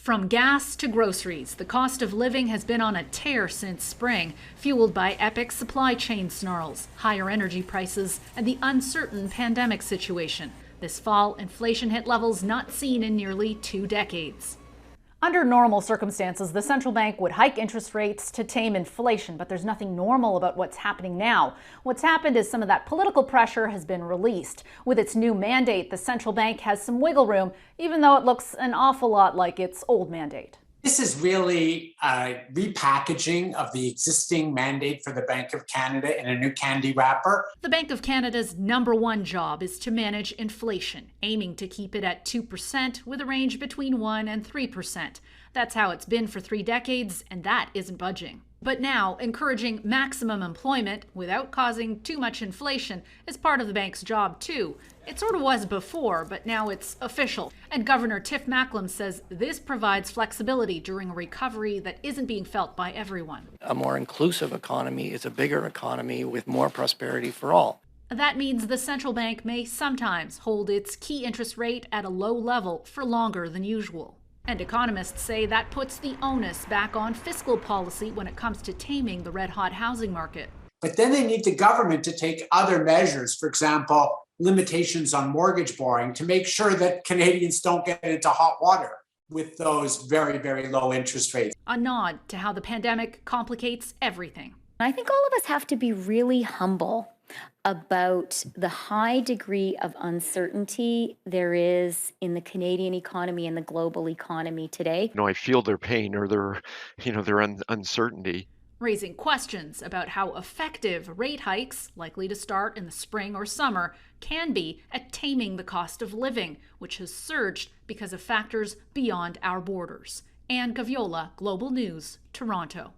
From gas to groceries, the cost of living has been on a tear since spring, fueled by epic supply chain snarls, higher energy prices, and the uncertain pandemic situation. This fall, inflation hit levels not seen in nearly 2 decades. Under normal circumstances, the central bank would hike interest rates to tame inflation, but there's nothing normal about what's happening now. What's happened is some of that political pressure has been released. With its new mandate, the central bank has some wiggle room, even though it looks an awful lot like its old mandate. This is really a repackaging of the existing mandate for the Bank of Canada in a new candy wrapper. The Bank of Canada's #1 job is to manage inflation, aiming to keep it at 2% with a range between 1% and 3%. That's how it's been for 3 decades, and that isn't budging. But now, encouraging maximum employment without causing too much inflation is part of the bank's job, too. It sort of was before, but now it's official. And Governor Tiff Macklem says this provides flexibility during a recovery that isn't being felt by everyone. A more inclusive economy is a bigger economy with more prosperity for all. That means the central bank may sometimes hold its key interest rate at a low level for longer than usual. And economists say that puts the onus back on fiscal policy when it comes to taming the red-hot housing market. But then they need the government to take other measures, for example, limitations on mortgage borrowing, to make sure that Canadians don't get into hot water with those very, very low interest rates. A nod to how the pandemic complicates everything. I think all of us have to be really humble about the high degree of uncertainty there is in the Canadian economy and the global economy today. I feel their pain or their uncertainty. Raising questions about how effective rate hikes, likely to start in the spring or summer, can be at taming the cost of living, which has surged because of factors beyond our borders. Gaviola, Global News, Toronto.